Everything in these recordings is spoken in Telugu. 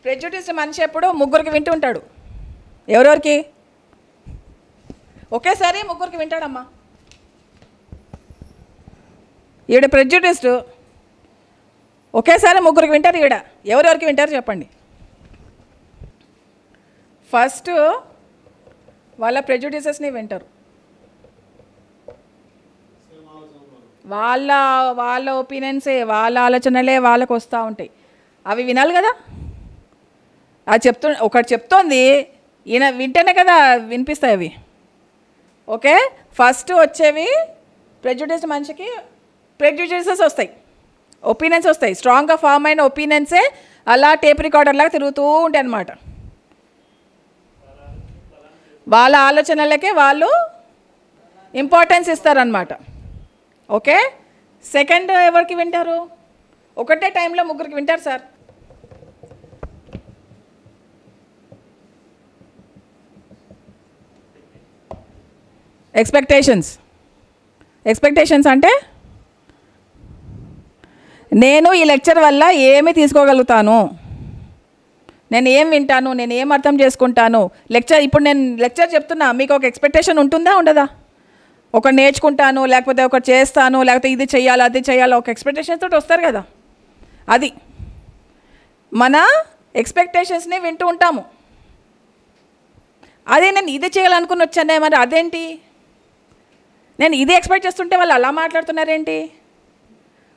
ప్రెజుడిస్డ్ మనిషి ఎప్పుడు ముగ్గురికి వింటూ ఉంటాడు. ఎవరెవరికి? ఒకేసారి ముగ్గురికి వింటాడమ్మా. ఈవిడ ప్రెజుడిస్డ్, ఒకేసారి ముగ్గురికి వింటారు. ఈవిడ ఎవరెవరికి వింటారు చెప్పండి? ఫస్ట్ వాళ్ళ ప్రెజుడిసెస్ని వింటారు. వాళ్ళ వాళ్ళ ఒపీనియన్సే, వాళ్ళ ఆలోచనలే వాళ్ళకు వస్తూ ఉంటాయి. అవి వినాలి కదా. అది ఒకటి చెప్తోంది, ఈయన వింటేనే కదా వినిపిస్తాయి అవి. ఓకే, ఫస్ట్ వచ్చేవి ప్రెజుడిస్డ్ మనిషికి ప్రెజుడిసెస్ వస్తాయి, ఒపీనియన్స్ వస్తాయి. స్ట్రాంగ్గా ఫామ్ అయిన ఒపీనియన్సే అలా టేప్ రికార్డర్ లాగా తిరుగుతూ ఉంటాయి అన్నమాట. వాళ్ళ ఆలోచనలకే వాళ్ళు ఇంపార్టెన్స్ ఇస్తారనమాట. ఓకే, సెకండ్ ఎవరికి వింటారు? ఒకటే టైంలో ముగ్గురికి వింటారు సార్. ఎక్స్పెక్టేషన్స్ అంటే నేను ఈ లెక్చర్ వల్ల ఏమి తీసుకోగలుగుతాను, నేను ఏం వింటాను, నేను ఏం అర్థం చేసుకుంటాను. ఇప్పుడు నేను లెక్చర్ చెప్తున్నా, మీకు ఒక ఎక్స్పెక్టేషన్ ఉంటుందా ఉండదా? ఒకటి నేర్చుకుంటాను, లేకపోతే ఒకటి చేస్తాను, లేకపోతే ఇది చెయ్యాలి అది చేయాలి, ఒక ఎక్స్పెక్టేషన్స్ తోటి వస్తారు కదా. అది మన ఎక్స్పెక్టేషన్స్ని వింటూ ఉంటాము. అదే నేను ఇది చేయాలనుకుని వచ్చానే, మరి అదేంటి? నేను ఇది ఎక్స్పెక్ట్ చేస్తుంటే వాళ్ళు అలా మాట్లాడుతున్నారేంటి?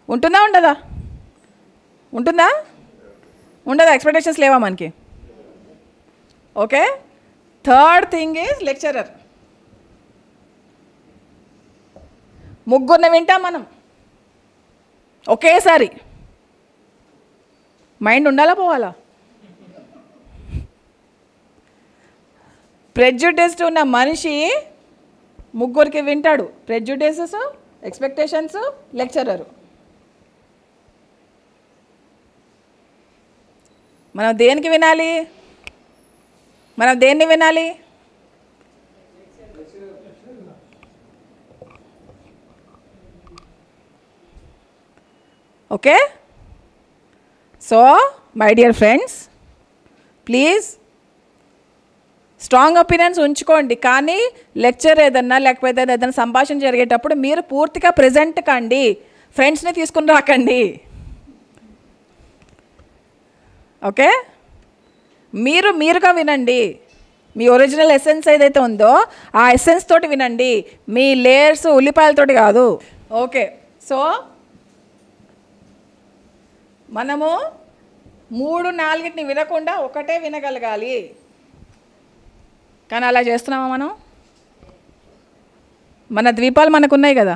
ఉంటుందా ఉండదా? ఉంటుందా ఉండదా? ఎక్స్పెక్టేషన్స్ లేవా మనకి? Okay, third thing is lecturer. ముగ్గురిని వింటాం మనం ఒకేసారి. మైండ్ ఉండాలా పోవాలా? ప్రెజుడిస్డ్ ఉన్న మనిషి ముగ్గురికి వింటాడు. Prejudices, expectations, lecturer. మనం దేనికి వినాలి? మనం దేన్ని వినాలి? Okay, so my dear friends, please strong opinions ఉంచుకోండి, కానీ లెక్చర్ ఏదన్నా లేకపోతే ఏదైనా సంభాషణ జరిగేటప్పుడు మీరు పూర్తిగా ప్రెజెంట్ కండి, ఫ్రెండ్స్ని తీసుకుని రాకండి. ఓకే, మీరుగా వినండి. మీ ఒరిజినల్ ఎసెన్స్ ఏదైతే ఉందో ఆ ఎసెన్స్ తోటి వినండి, మీ లేయర్స్ ఉల్లిపాయలతోటి కాదు. ఓకే, సో మనము 3-4 వినకుండా ఒకటే వినగలగాలి. కానీ అలా చేస్తున్నామా మనం? మన ద్వీపాలు మనకున్నాయి కదా.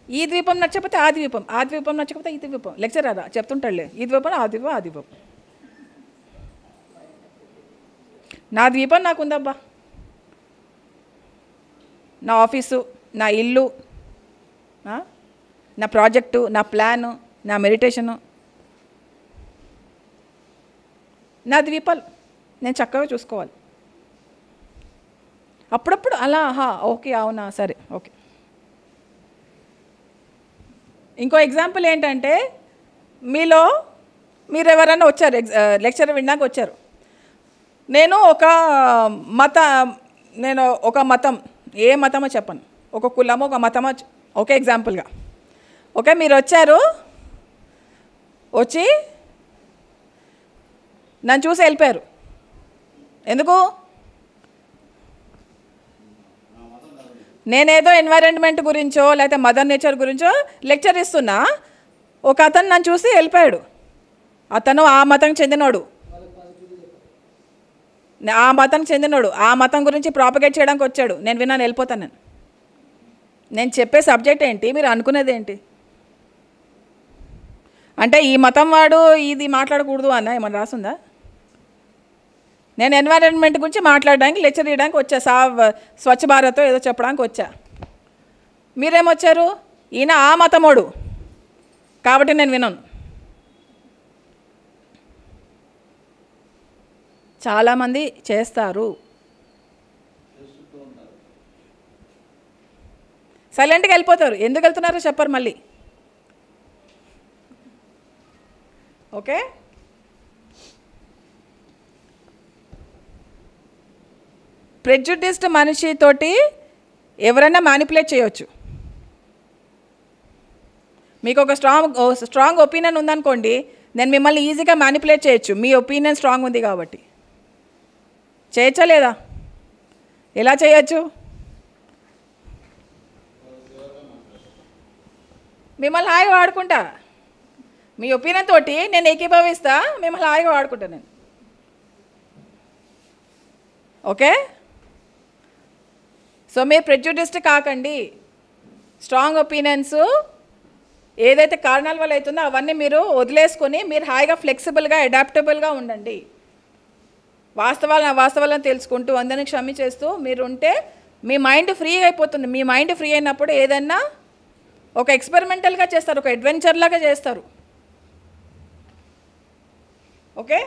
ఈ ద్వీపం నచ్చకపోతే ఆ ద్వీపం, ఆ ద్వీపం నచ్చకపోతే ఈ ద్వీపం. లెక్చర్ అదా చెప్తుంటాడులే, ఈ ద్వీపం ఆ ద్వీపం ఆ ద్వీపం. నా ద్వీపం నాకుందబ్బా, నా ఆఫీసు, నా ఇల్లు, నా ప్రాజెక్టు, నా ప్లాను, నా మెడిటేషను, నా ద్వీపాలు నేను చక్కగా చూసుకోవాలి. అప్పుడప్పుడు అలా ఓకే అవునా సరే ఓకే. ఇంకో ఎగ్జాంపుల్ ఏంటంటే, మీరు ఎవరైనా వచ్చారు లెక్చర్ వినడానికి వచ్చారు. నేను ఒక మతం, ఏ మతమో చెప్పను, ఒక కులమో ఒక మతమో, ఓకే ఎగ్జాంపుల్గా. ఓకే, మీరు వచ్చి నన్ను చూసి వెళ్ళిపోయారు. ఎందుకు? నేనేదో ఎన్వైరన్మెంట్ గురించో లేకపోతే మదర్ నేచర్ గురించో లెక్చర్ ఇస్తున్నా, ఒక అతను నన్ను చూసి వెళ్ళిపోయాడు. అతను ఆ మతం చెందినోడు, ఆ మతం గురించి ప్రాపగేట్ చేయడానికి వచ్చాడు. నేను విన్నాను, వెళ్ళిపోతాను. నేను చెప్పే సబ్జెక్ట్ ఏంటి, మీరు అనుకునేది ఏంటి? అంటే ఈ మతం వాడు ఇది మాట్లాడకూడదు అన్న ఏమన్నా రాసుందా? నేను ఎన్వైరన్మెంట్ గురించి మాట్లాడడానికి లెక్చర్ ఇవ్వడానికి వచ్చా, స్వచ్ఛ భారత్ ఏదో చెప్పడానికి వచ్చా. మీరేమొచ్చారు, ఈయన ఆ మతమోడు కాబట్టి నేను వినను. చాలామంది చేస్తారు, సైలెంట్గా వెళ్ళిపోతారు. ఎందుకు వెళ్తున్నారో చెప్పరు మళ్ళీ. ఓకే, ప్రెజుడిస్డ్ మనిషితోటి ఎవరైనా మ్యానిపులేట్ చేయవచ్చు. మీకు ఒక స్ట్రాంగ్ ఒపీనియన్ ఉందనుకోండి, నేను మిమ్మల్ని ఈజీగా మ్యానిపులేట్ చేయొచ్చు, మీ ఒపీనియన్ స్ట్రాంగ్ ఉంది కాబట్టి. చేయొచ్చా లేదా? ఎలా చేయొచ్చు? మిమ్మల్ని హాయిగా వాడుకుంటా, మీ ఒపీనియన్ తోటి నేను ఏకీభవిస్తా, మిమ్మల్ని హాయిగా వాడుకుంటా నేను. ఓకే, సో మీరు ప్రెజుడిస్డ్ కాకండి. స్ట్రాంగ్ ఒపీనియన్స్ ఏదైతే కారణాల వల్ల అవుతుందో అవన్నీ మీరు వదిలేసుకొని మీరు హాయిగా ఫ్లెక్సిబుల్గా అడాప్టబుల్గా ఉండండి. వాస్తవాలను తెలుసుకుంటూ అందరినీ క్షమించేస్తూ మీరు ఉంటే మీ మైండ్ ఫ్రీగా అయిపోతుంది. మీ మైండ్ ఫ్రీ అయినప్పుడు ఏదన్నా ఒక ఎక్స్పెరిమెంటల్గా చేస్తారు, ఒక అడ్వెంచర్ లాగా చేస్తారు. ఓకే.